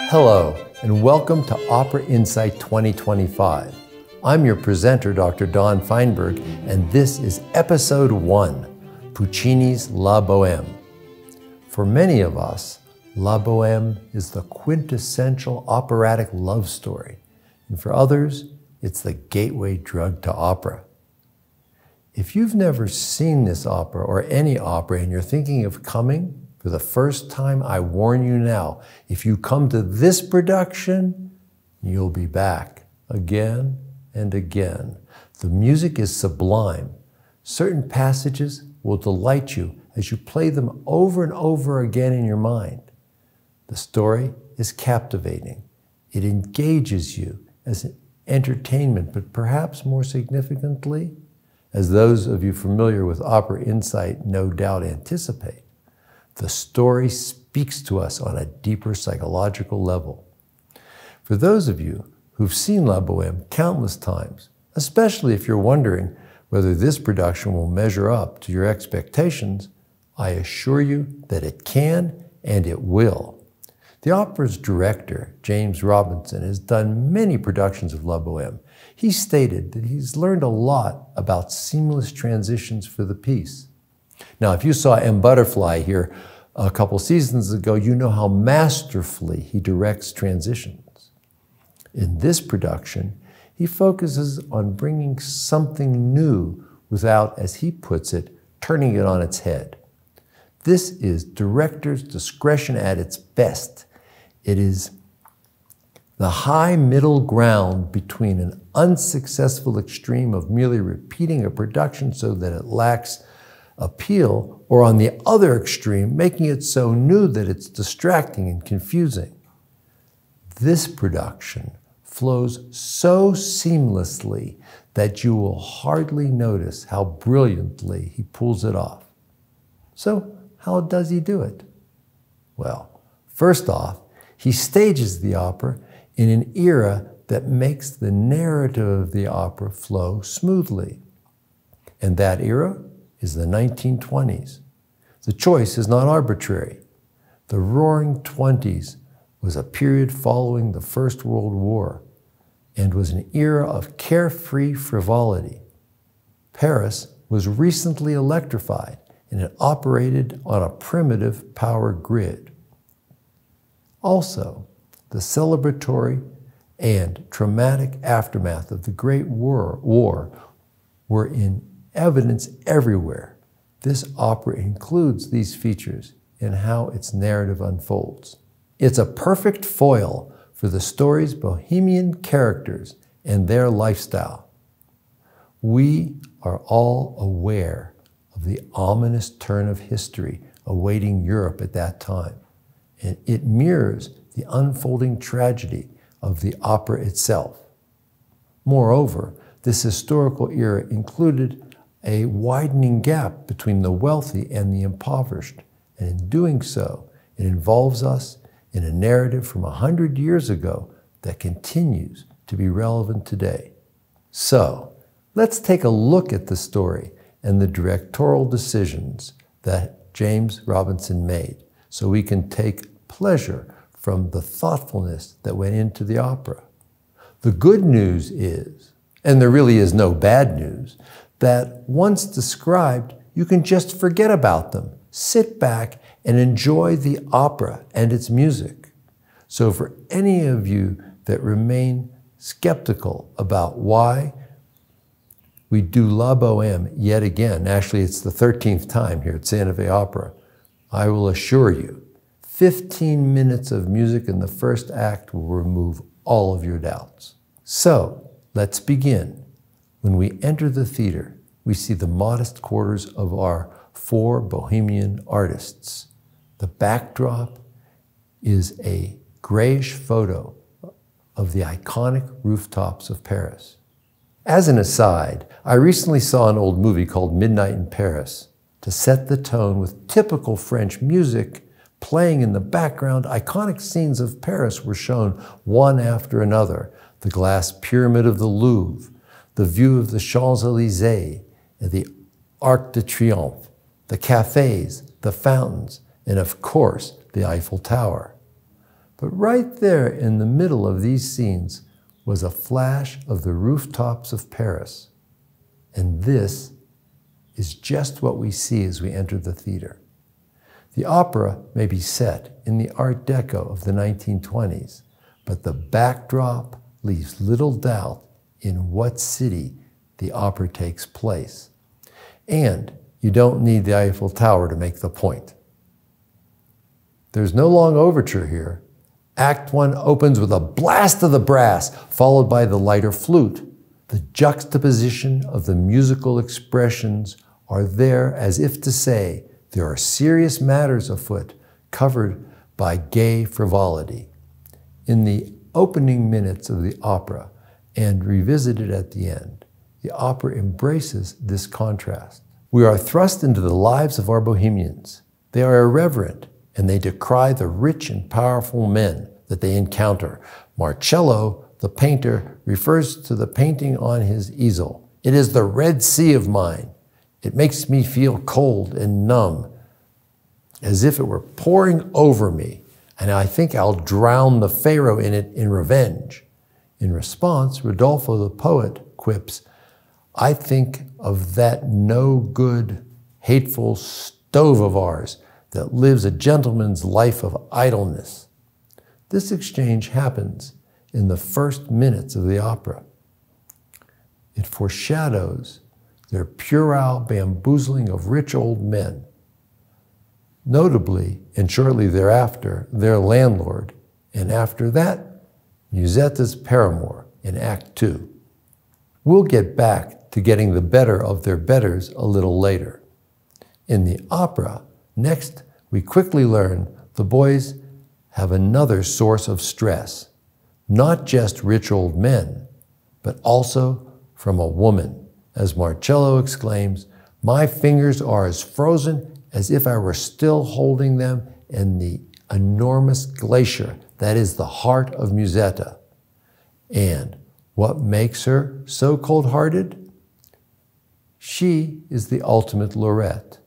Hello, and welcome to Opera Insight 2025. I'm your presenter, Dr. Don Feinberg, and this is Episode 1, Puccini's La Bohème. For many of us, La Bohème is the quintessential operatic love story, and for others, it's the gateway drug to opera. If you've never seen this opera or any opera and you're thinking of coming for the first time, I warn you now, if you come to this production, you'll be back again and again. The music is sublime. Certain passages will delight you as you play them over and over again in your mind. The story is captivating. It engages you as an entertainment, but perhaps more significantly, as those of you familiar with Opera Insight no doubt anticipate, the story speaks to us on a deeper psychological level. For those of you who've seen La Bohème countless times, especially if you're wondering whether this production will measure up to your expectations, I assure you that it can and it will. The opera's director, James Robinson, has done many productions of La Bohème. He stated that he's learned a lot about seamless transitions for the piece. Now, if you saw M. Butterfly here a couple seasons ago, you know how masterfully he directs transitions. In this production, he focuses on bringing something new without, as he puts it, turning it on its head. This is director's discretion at its best. It is the high middle ground between an unsuccessful extreme of merely repeating a production so that it lacks appeal, or on the other extreme, making it so new that it's distracting and confusing. This production flows so seamlessly that you will hardly notice how brilliantly he pulls it off. So, how does he do it? Well, first off, he stages the opera in an era that makes the narrative of the opera flow smoothly. And that era is the 1920s. The choice is not arbitrary. The Roaring Twenties was a period following the First World War and was an era of carefree frivolity. Paris was recently electrified and it operated on a primitive power grid. Also, the celebratory and traumatic aftermath of the Great War were in evidence everywhere. This opera includes these features in how its narrative unfolds. It's a perfect foil for the story's bohemian characters and their lifestyle. We are all aware of the ominous turn of history awaiting Europe at that time, and it mirrors the unfolding tragedy of the opera itself. Moreover, this historical era included a widening gap between the wealthy and the impoverished, and in doing so, it involves us in a narrative from 100 years ago that continues to be relevant today. So, let's take a look at the story and the directorial decisions that James Robinson made, so we can take pleasure from the thoughtfulness that went into the opera. The good news is, and there really is no bad news, that once described, you can just forget about them. Sit back and enjoy the opera and its music. So for any of you that remain skeptical about why we do La Bohème yet again, actually it's the 13th time here at Santa Fe Opera, I will assure you, 15 minutes of music in the first act will remove all of your doubts. So, let's begin. When we enter the theater, we see the modest quarters of our four Bohemian artists. The backdrop is a grayish photo of the iconic rooftops of Paris. As an aside, I recently saw an old movie called Midnight in Paris. To set the tone with typical French music playing in the background, iconic scenes of Paris were shown one after another. The glass pyramid of the Louvre, the view of the Champs-Élysées, and the Arc de Triomphe, the cafes, the fountains, and of course, the Eiffel Tower. But right there in the middle of these scenes was a flash of the rooftops of Paris. And this is just what we see as we enter the theater. The opera may be set in the Art Deco of the 1920s, but the backdrop leaves little doubt in what city the opera takes place. And you don't need the Eiffel Tower to make the point. There's no long overture here. Act 1 opens with a blast of the brass, followed by the lighter flute. The juxtaposition of the musical expressions are there as if to say there are serious matters afoot, covered by gay frivolity. In the opening minutes of the opera, and revisited at the end, the opera embraces this contrast. We are thrust into the lives of our bohemians. They are irreverent, and they decry the rich and powerful men that they encounter. Marcello, the painter, refers to the painting on his easel. It is the Red Sea of mine. It makes me feel cold and numb, as if it were pouring over me, and I think I'll drown the Pharaoh in it in revenge. In response, Rodolfo the poet quips, I think of that no good, hateful stove of ours that lives a gentleman's life of idleness. This exchange happens in the first minutes of the opera. It foreshadows their puerile bamboozling of rich old men. Notably, and shortly thereafter, their landlord, and after that, Musetta's paramour in Act 2. We'll get back to getting the better of their betters a little later. In the opera, next, we quickly learn the boys have another source of stress, not just rich old men, but also from a woman. As Marcello exclaims, my fingers are as frozen as if I were still holding them in the enormous glacier that is the heart of Musetta. And what makes her so cold-hearted? She is the ultimate lorette,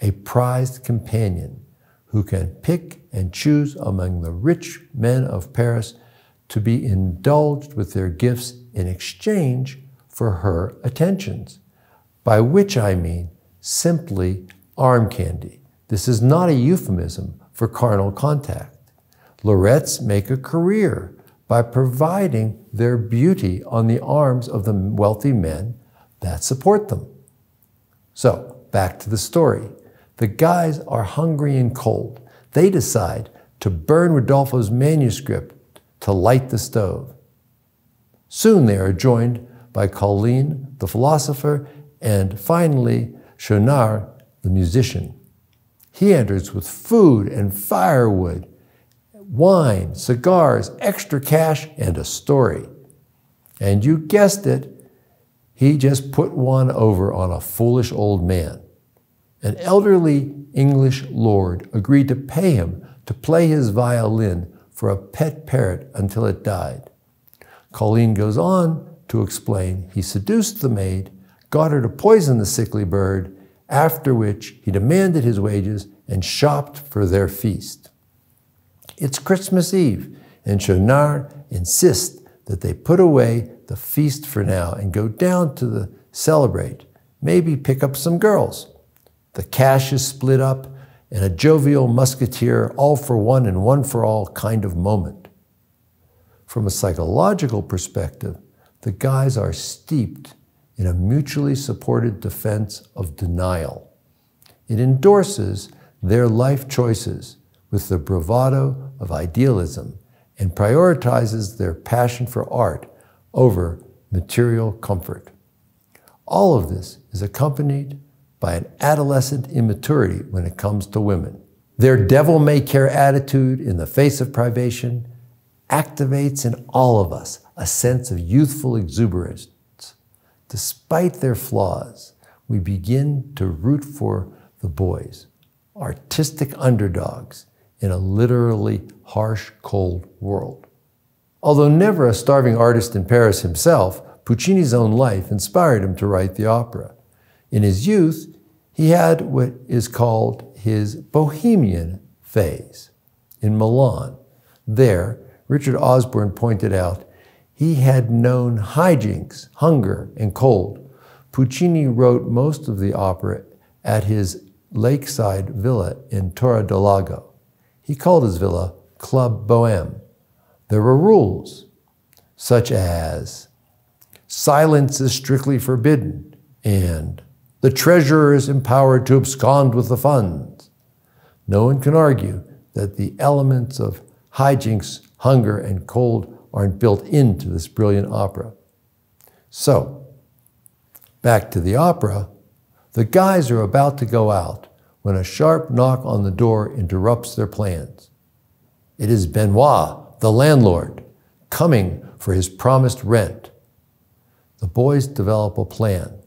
a prized companion who can pick and choose among the rich men of Paris to be indulged with their gifts in exchange for her attentions, by which I mean simply arm candy. This is not a euphemism for carnal contact. Lorettes make a career by providing their beauty on the arms of the wealthy men that support them. So, back to the story. The guys are hungry and cold. They decide to burn Rodolfo's manuscript to light the stove. Soon they are joined by Colline, the philosopher, and finally Schaunard, the musician. He enters with food and firewood, wine, cigars, extra cash, and a story. And you guessed it, he just put one over on a foolish old man. An elderly English lord agreed to pay him to play his violin for a pet parrot until it died. Colline goes on to explain he seduced the maid, got her to poison the sickly bird, after which he demanded his wages and shopped for their feast. It's Christmas Eve, and Schaunard insists that they put away the feast for now and go down to celebrate, maybe pick up some girls. The cash is split up in a jovial musketeer, all for one and one for all kind of moment. From a psychological perspective, the guys are steeped in a mutually supported defense of denial. It endorses their life choices with the bravado of idealism and prioritizes their passion for art over material comfort. All of this is accompanied by an adolescent immaturity when it comes to women. Their devil-may-care attitude in the face of privation activates in all of us a sense of youthful exuberance. Despite their flaws, we begin to root for the boys, artistic underdogs in a literally harsh, cold world. Although never a starving artist in Paris himself, Puccini's own life inspired him to write the opera. In his youth, he had what is called his Bohemian phase in Milan. There, Richard Osborne pointed out, he had known hijinks, hunger, and cold. Puccini wrote most of the opera at his lakeside villa in Torre del Lago. He called his villa Club Bohème. There were rules, such as silence is strictly forbidden, and the treasurer is empowered to abscond with the funds. No one can argue that the elements of hijinks, hunger, and cold aren't built into this brilliant opera. So, back to the opera, the guys are about to go out when a sharp knock on the door interrupts their plans. It is Benoit, the landlord, coming for his promised rent. The boys develop a plan.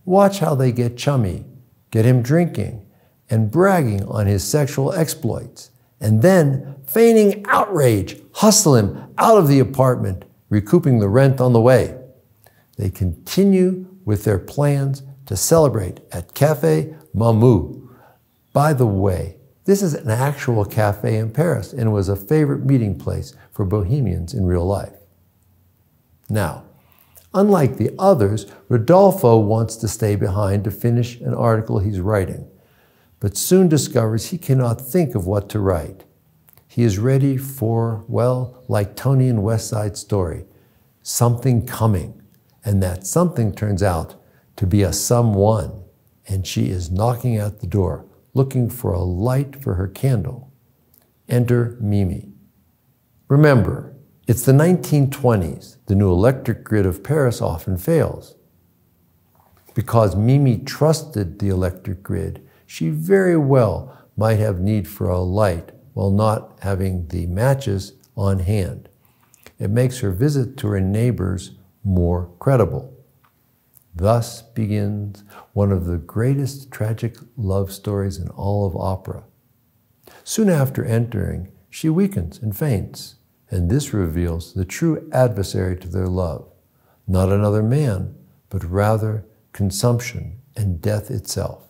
Watch how they get chummy, get him drinking, and bragging on his sexual exploits, and then, feigning outrage, hustle him out of the apartment, recouping the rent on the way. They continue with their plans to celebrate at Café Mamou. By the way, this is an actual cafe in Paris and was a favorite meeting place for bohemians in real life. Now, unlike the others, Rodolfo wants to stay behind to finish an article he's writing, but soon discovers he cannot think of what to write. He is ready for, well, like Tony in West Side Story, something coming, and that something turns out to be a someone, and she is knocking at the door, looking for a light for her candle. Enter Mimi. Remember, it's the 1920s. The new electric grid of Paris often fails. Because Mimi trusted the electric grid, she very well might have need for a light while not having the matches on hand. It makes her visit to her neighbors more credible. Thus begins one of the greatest tragic love stories in all of opera. Soon after entering, she weakens and faints, and this reveals the true adversary to their love, not another man, but rather consumption and death itself.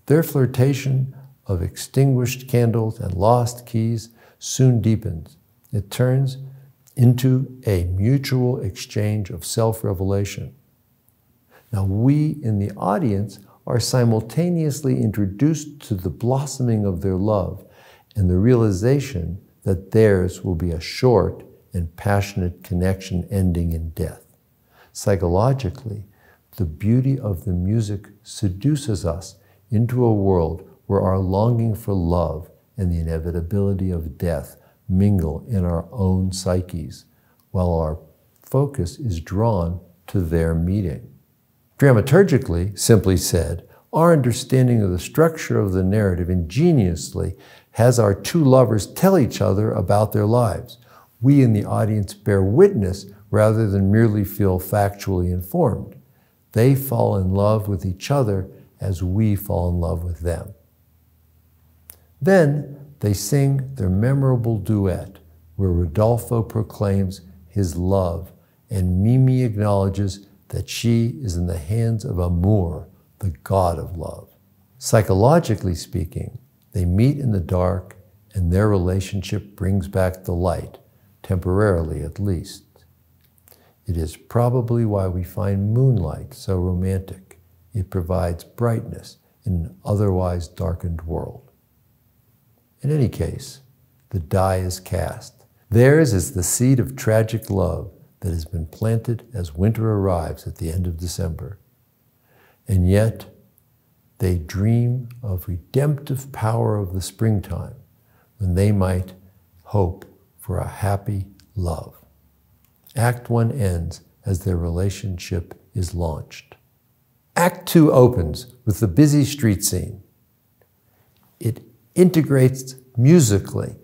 Their flirtation of extinguished candles and lost keys soon deepens. It turns into a mutual exchange of self-revelation. Now, we in the audience are simultaneously introduced to the blossoming of their love and the realization that theirs will be a short and passionate connection ending in death. Psychologically, the beauty of the music seduces us into a world where our longing for love and the inevitability of death mingle in our own psyches, while our focus is drawn to their meeting. Dramaturgically, simply said, our understanding of the structure of the narrative ingeniously has our two lovers tell each other about their lives. We in the audience bear witness rather than merely feel factually informed. They fall in love with each other as we fall in love with them. Then they sing their memorable duet where Rodolfo proclaims his love and Mimi acknowledges that she is in the hands of Amour, the god of love. Psychologically speaking, they meet in the dark and their relationship brings back the light, temporarily at least. It is probably why we find moonlight so romantic. It provides brightness in an otherwise darkened world. In any case, the die is cast. Theirs is the seed of tragic love that has been planted as winter arrives at the end of December. And yet, they dream of redemptive power of the springtime when they might hope for a happy love. Act 1 ends as their relationship is launched. Act 2 opens with the busy street scene. It integrates musically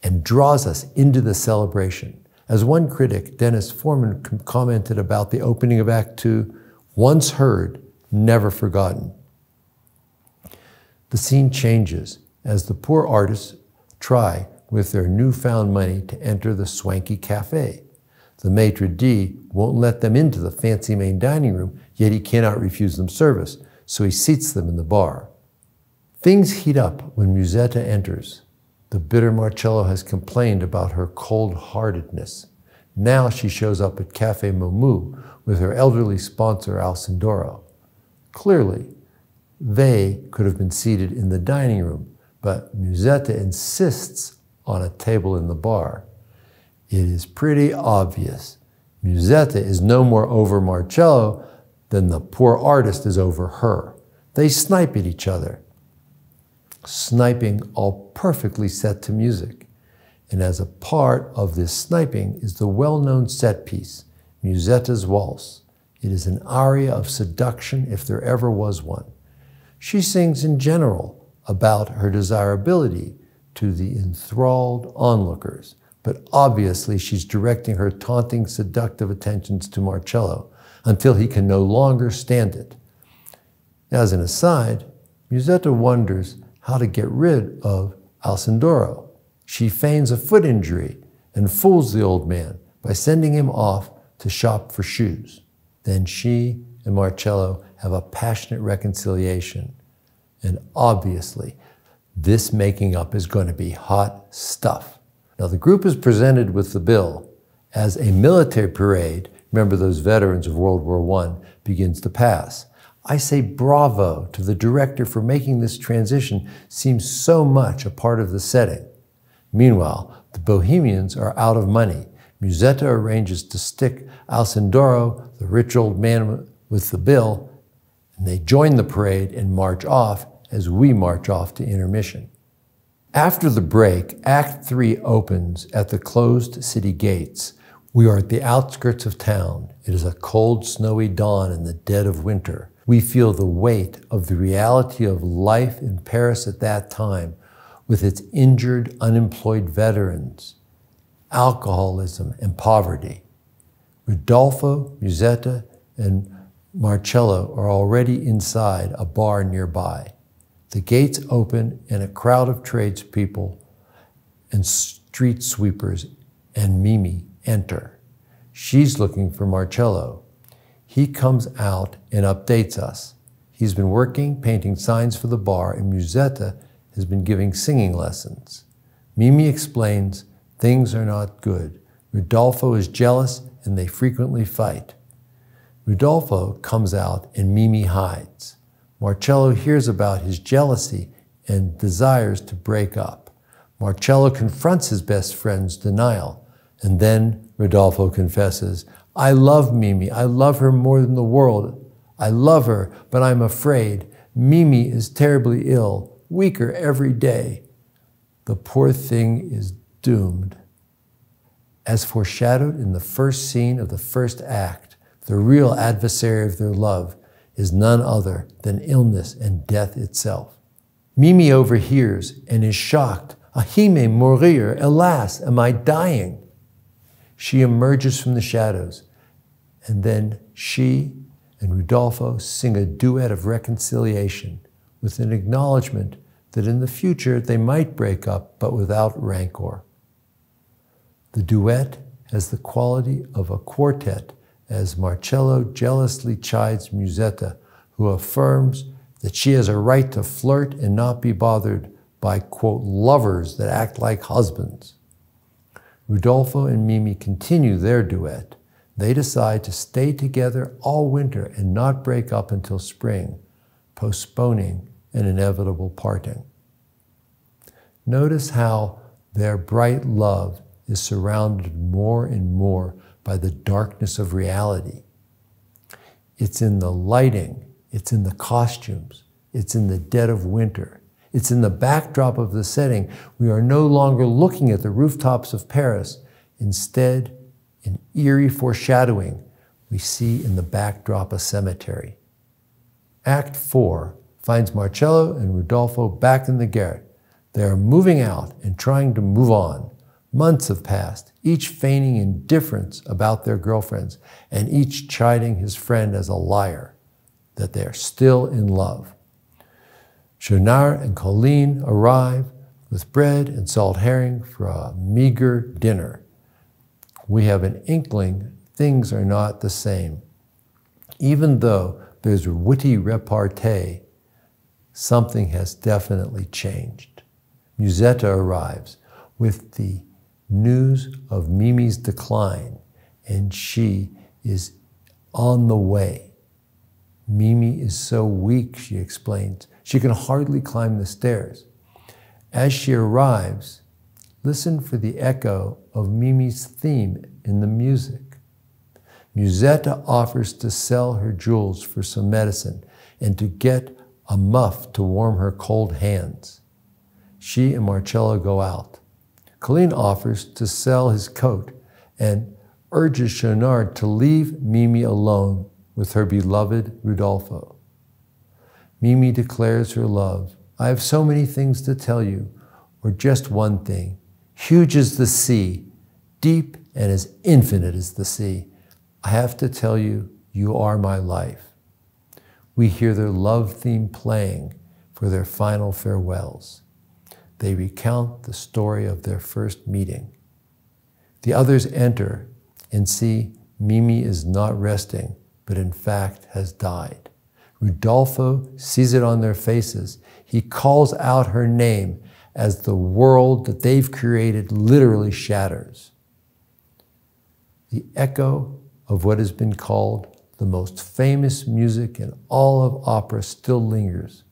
and draws us into the celebration. As one critic, Dennis Foreman, commented about the opening of Act 2, once heard, never forgotten. The scene changes as the poor artists try with their newfound money to enter the swanky cafe. The maitre d' won't let them into the fancy main dining room, yet he cannot refuse them service, so he seats them in the bar. Things heat up when Musetta enters. The bitter Marcello has complained about her cold-heartedness. Now she shows up at Café Momu with her elderly sponsor, Alcindoro. Clearly, they could have been seated in the dining room, but Musetta insists on a table in the bar. It is pretty obvious. Musetta is no more over Marcello than the poor artist is over her. They snipe at each other. Sniping all perfectly set to music. And as a part of this sniping is the well-known set piece, Musetta's Waltz. It is an aria of seduction if there ever was one. She sings in general about her desirability to the enthralled onlookers, but obviously she's directing her taunting, seductive attentions to Marcello until he can no longer stand it. As an aside, Musetta wonders how to get rid of Alcindoro. She feigns a foot injury and fools the old man by sending him off to shop for shoes. Then she and Marcello have a passionate reconciliation. And obviously, this making up is going to be hot stuff. Now, the group is presented with the bill as a military parade, remember those veterans of World War I, begins to pass. I say bravo to the director for making this transition seem so much a part of the setting. Meanwhile, the Bohemians are out of money. Musetta arranges to stick Alcindoro, the rich old man with the bill, and they join the parade and march off as we march off to intermission. After the break, Act 3 opens at the closed city gates. We are at the outskirts of town. It is a cold, snowy dawn in the dead of winter. We feel the weight of the reality of life in Paris at that time, with its injured, unemployed veterans, alcoholism, and poverty. Rodolfo, Musetta, and Marcello are already inside a bar nearby. The gates open and a crowd of tradespeople and street sweepers and Mimi enter. She's looking for Marcello. He comes out and updates us. He's been working, painting signs for the bar, and Musetta has been giving singing lessons. Mimi explains things are not good. Rodolfo is jealous and they frequently fight. Rodolfo comes out and Mimi hides. Marcello hears about his jealousy and desires to break up. Marcello confronts his best friend's denial, and then Rodolfo confesses, I love Mimi. I love her more than the world. I love her, but I'm afraid. Mimi is terribly ill, weaker every day. The poor thing is doomed. As foreshadowed in the first scene of the first act, the real adversary of their love is none other than illness and death itself. Mimi overhears and is shocked. Ahime mourir, alas, am I dying? She emerges from the shadows, and then she and Rodolfo sing a duet of reconciliation with an acknowledgement that in the future they might break up, but without rancor. The duet has the quality of a quartet as Marcello jealously chides Musetta, who affirms that she has a right to flirt and not be bothered by, quote, lovers that act like husbands. Rodolfo and Mimi continue their duet. They decide to stay together all winter and not break up until spring, postponing an inevitable parting. Notice how their bright love is surrounded more and more by the darkness of reality. It's in the lighting, it's in the costumes, it's in the dead of winter. It's in the backdrop of the setting. We are no longer looking at the rooftops of Paris. Instead, in eerie foreshadowing, we see in the backdrop a cemetery. Act 4 finds Marcello and Rodolfo back in the garret. They are moving out and trying to move on. Months have passed, each feigning indifference about their girlfriends and each chiding his friend as a liar, that they are still in love. Schaunard and Colline arrive with bread and salt herring for a meager dinner. We have an inkling things are not the same. Even though there's witty repartee, something has definitely changed. Musetta arrives with the news of Mimi's decline, and she is on the way. Mimi is so weak, she explains, she can hardly climb the stairs. As she arrives, listen for the echo of Mimi's theme in the music. Musetta offers to sell her jewels for some medicine and to get a muff to warm her cold hands. She and Marcello go out. Colleen offers to sell his coat and urges Schaunard to leave Mimi alone with her beloved Rodolfo. Mimi declares her love. I have so many things to tell you, or just one thing. Huge as the sea, deep and as infinite as the sea. I have to tell you, you are my life. We hear their love theme playing for their final farewells. They recount the story of their first meeting. The others enter and see Mimi is not resting, but in fact has died. Rodolfo sees it on their faces. He calls out her name as the world that they've created literally shatters. The echo of what has been called the most famous music in all of opera still lingers.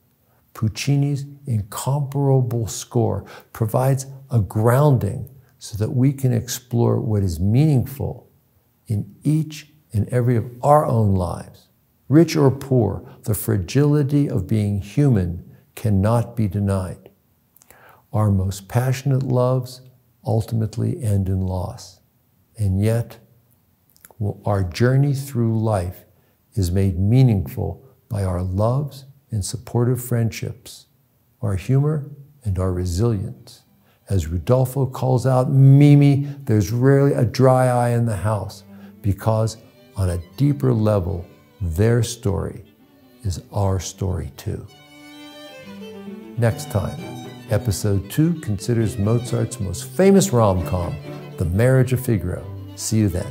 Puccini's incomparable score provides a grounding so that we can explore what is meaningful in each and every of our own lives. Rich or poor, the fragility of being human cannot be denied. Our most passionate loves ultimately end in loss. And yet, our journey through life is made meaningful by our loves and supportive friendships, our humor and our resilience. As Rodolfo calls out Mimi, there's rarely a dry eye in the house, because on a deeper level, their story is our story too. Next time, Episode 2 considers Mozart's most famous rom-com, The Marriage of Figaro. See you then.